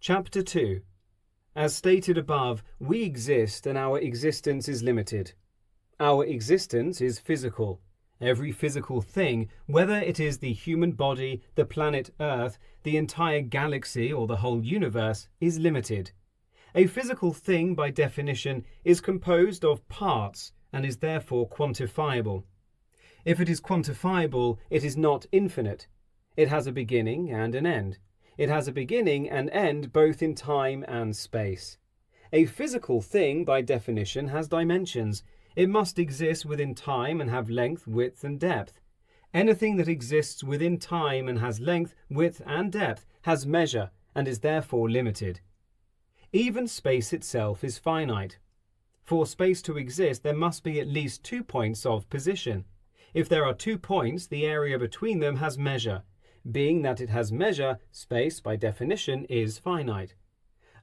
Chapter 2. As stated above, we exist and our existence is limited. Our existence is physical. Every physical thing, whether it is the human body, the planet Earth, the entire galaxy, or the whole universe, is limited. A physical thing, by definition, is composed of parts and is therefore quantifiable. If it is quantifiable, it is not infinite. It has a beginning and an end. It has a beginning and end both in time and space. A physical thing, by definition, has dimensions. It must exist within time and have length, width, and depth. Anything that exists within time and has length, width, and depth has measure and is therefore limited. Even space itself is finite. For space to exist, there must be at least 2 points of position. If there are 2 points, the area between them has measure. Being that it has measure, space, by definition, is finite.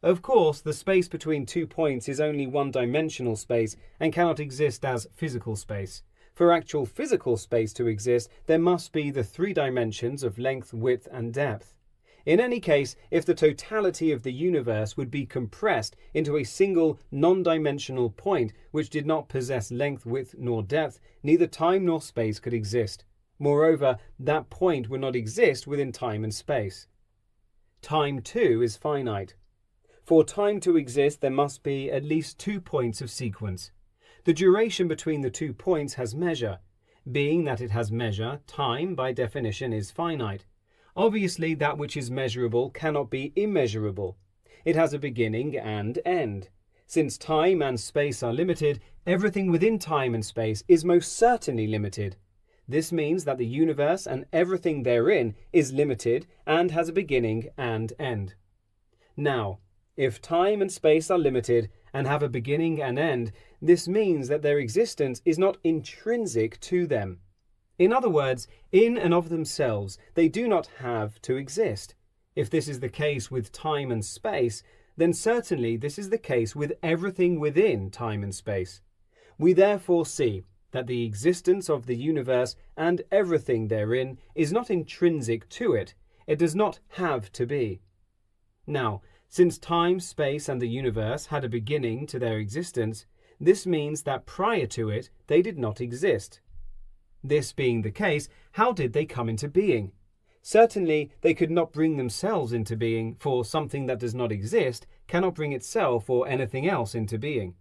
Of course, the space between 2 points is only one-dimensional space and cannot exist as physical space. For actual physical space to exist, there must be the 3 dimensions of length, width, and depth. In any case, if the totality of the universe would be compressed into a single non-dimensional point which did not possess length, width, nor depth, neither time nor space could exist. Moreover, that point would not exist within time and space. Time, too, is finite. For time to exist, there must be at least 2 points of sequence. The duration between the 2 points has measure. Being that it has measure, time, by definition, is finite. Obviously, that which is measurable cannot be immeasurable. It has a beginning and end. Since time and space are limited, everything within time and space is most certainly limited. This means that the universe and everything therein is limited and has a beginning and end. Now, if time and space are limited and have a beginning and end, this means that their existence is not intrinsic to them. In other words, in and of themselves, they do not have to exist. If this is the case with time and space, then certainly this is the case with everything within time and space. We therefore see that the existence of the universe and everything therein is not intrinsic to it. It does not have to be. Now, since time, space, and the universe had a beginning to their existence, this means that prior to it they did not exist. This being the case, how did they come into being? Certainly, they could not bring themselves into being, for something that does not exist cannot bring itself or anything else into being.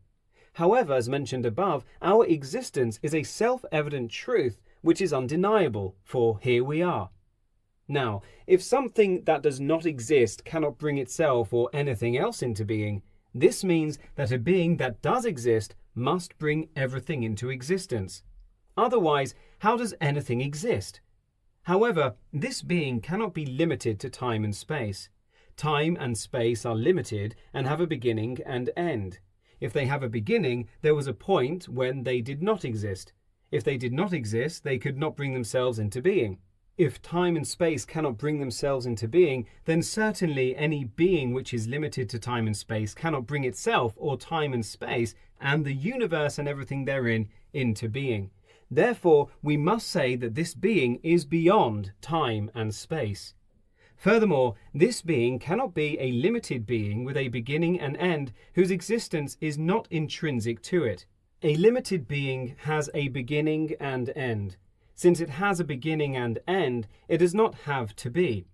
However, as mentioned above, our existence is a self-evident truth which is undeniable, for here we are. Now, if something that does not exist cannot bring itself or anything else into being, this means that a being that does exist must bring everything into existence. Otherwise, how does anything exist? However, this being cannot be limited to time and space. Time and space are limited and have a beginning and end. If they have a beginning, there was a point when they did not exist. If they did not exist, they could not bring themselves into being. If time and space cannot bring themselves into being, then certainly any being which is limited to time and space cannot bring itself or time and space and the universe and everything therein into being. Therefore, we must say that this being is beyond time and space. Furthermore, this being cannot be a limited being with a beginning and end whose existence is not intrinsic to it. A limited being has a beginning and end. Since it has a beginning and end, it does not have to be.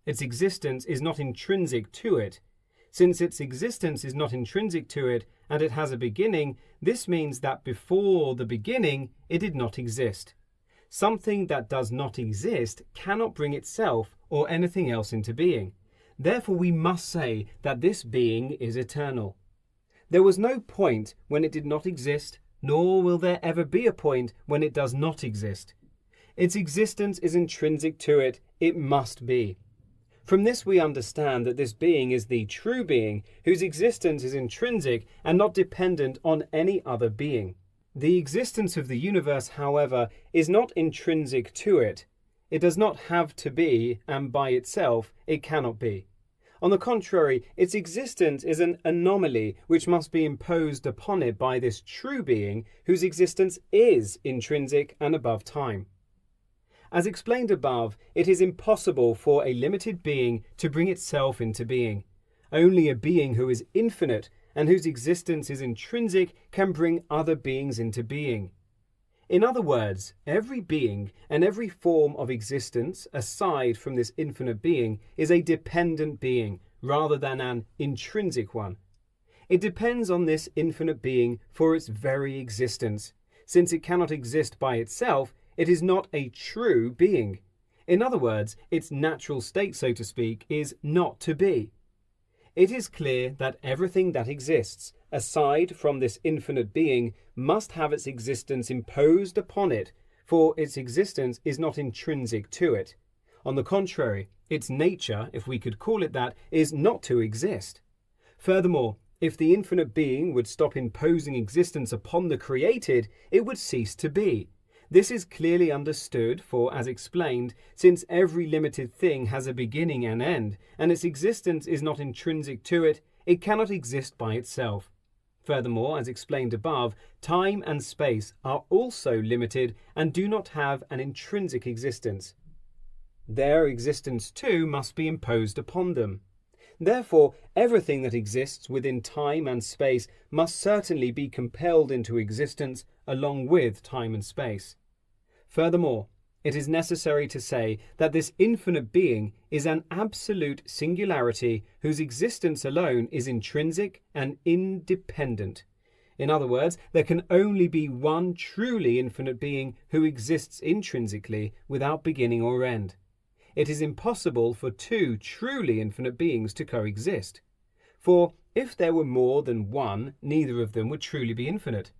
Its existence is not intrinsic to it. Since its existence is not intrinsic to it and it has a beginning, this means that before the beginning it did not exist. Something that does not exist cannot bring itself or anything else into being. Therefore, we must say that this being is eternal. There was no point when it did not exist, nor will there ever be a point when it does not exist. Its existence is intrinsic to it. It must be. From this we understand that this being is the true being whose existence is intrinsic and not dependent on any other being. The existence of the universe, however, is not intrinsic to it. It does not have to be, and by itself it cannot be. On the contrary, its existence is an anomaly which must be imposed upon it by this true being whose existence is intrinsic and above time. As explained above, it is impossible for a limited being to bring itself into being. Only a being who is infinite and whose existence is intrinsic can bring other beings into being. In other words, every being and every form of existence aside from this infinite being is a dependent being rather than an intrinsic one. It depends on this infinite being for its very existence. Since it cannot exist by itself, it is not a true being. In other words, its natural state, so to speak, is not to be. It is clear that everything that exists, aside from this infinite being, must have its existence imposed upon it, for its existence is not intrinsic to it. On the contrary, its nature, if we could call it that, is not to exist. Furthermore, if the infinite being would stop imposing existence upon the created, it would cease to be. This is clearly understood, for, as explained, since every limited thing has a beginning and end, and its existence is not intrinsic to it, it cannot exist by itself. Furthermore, as explained above, time and space are also limited and do not have an intrinsic existence. Their existence too must be imposed upon them. Therefore, everything that exists within time and space must certainly be compelled into existence along with time and space. Furthermore, it is necessary to say that this infinite being is an absolute singularity whose existence alone is intrinsic and independent. In other words, there can only be one truly infinite being who exists intrinsically without beginning or end. It is impossible for two truly infinite beings to coexist. For if there were more than one, neither of them would truly be infinite.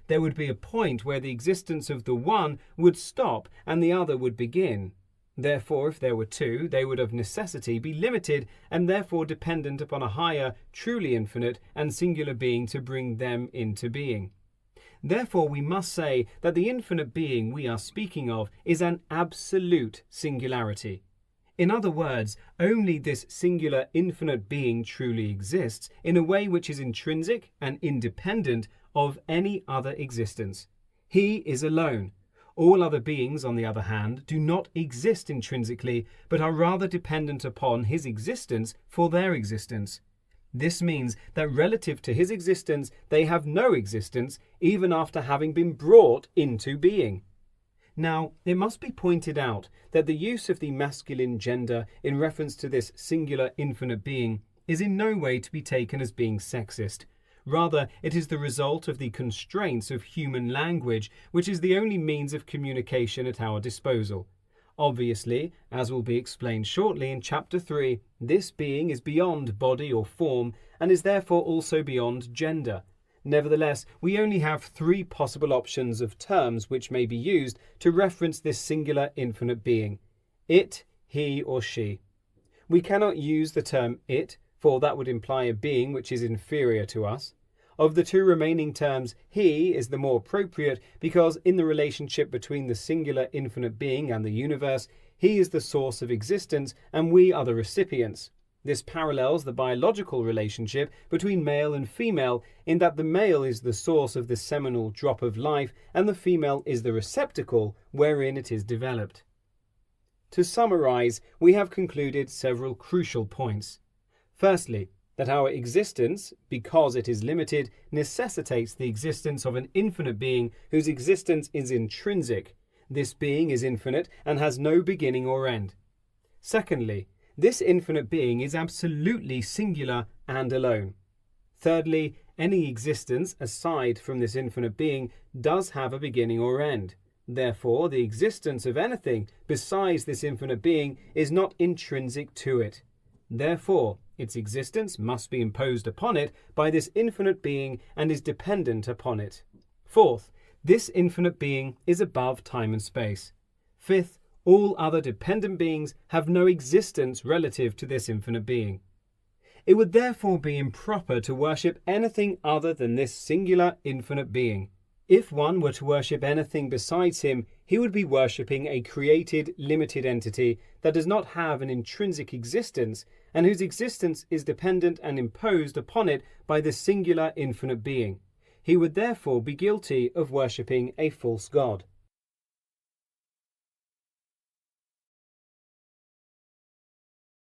There would be a point where the existence of the one would stop and the other would begin. Therefore, if there were two, they would of necessity be limited and therefore dependent upon a higher, truly infinite and singular being to bring them into being. Therefore, we must say that the infinite being we are speaking of is an absolute singularity. In other words, only this singular infinite being truly exists in a way which is intrinsic and independent of any other existence. He is alone. All other beings, on the other hand, do not exist intrinsically, but are rather dependent upon his existence for their existence. This means that relative to his existence, they have no existence, even after having been brought into being. Now, it must be pointed out that the use of the masculine gender in reference to this singular infinite being is in no way to be taken as being sexist. Rather, it is the result of the constraints of human language, which is the only means of communication at our disposal. Obviously, as will be explained shortly in Chapter 3, this being is beyond body or form and is therefore also beyond gender. Nevertheless, we only have three possible options of terms which may be used to reference this singular infinite being: it, he, or she. We cannot use the term it, for that would imply a being which is inferior to us. Of the two remaining terms, he is the more appropriate because in the relationship between the singular infinite being and the universe, he is the source of existence and we are the recipients. This parallels the biological relationship between male and female in that the male is the source of the seminal drop of life and the female is the receptacle wherein it is developed. To summarize, we have concluded several crucial points. Firstly, that our existence, because it is limited, necessitates the existence of an infinite being whose existence is intrinsic. This being is infinite and has no beginning or end. Secondly, this infinite being is absolutely singular and alone. Thirdly, any existence aside from this infinite being does have a beginning or end. Therefore, the existence of anything besides this infinite being is not intrinsic to it. Therefore, its existence must be imposed upon it by this infinite being and is dependent upon it. Fourth, this infinite being is above time and space. Fifth, all other dependent beings have no existence relative to this infinite being. It would therefore be improper to worship anything other than this singular infinite being. If one were to worship anything besides him, he would be worshipping a created, limited entity that does not have an intrinsic existence and whose existence is dependent and imposed upon it by the singular infinite being. He would therefore be guilty of worshipping a false god.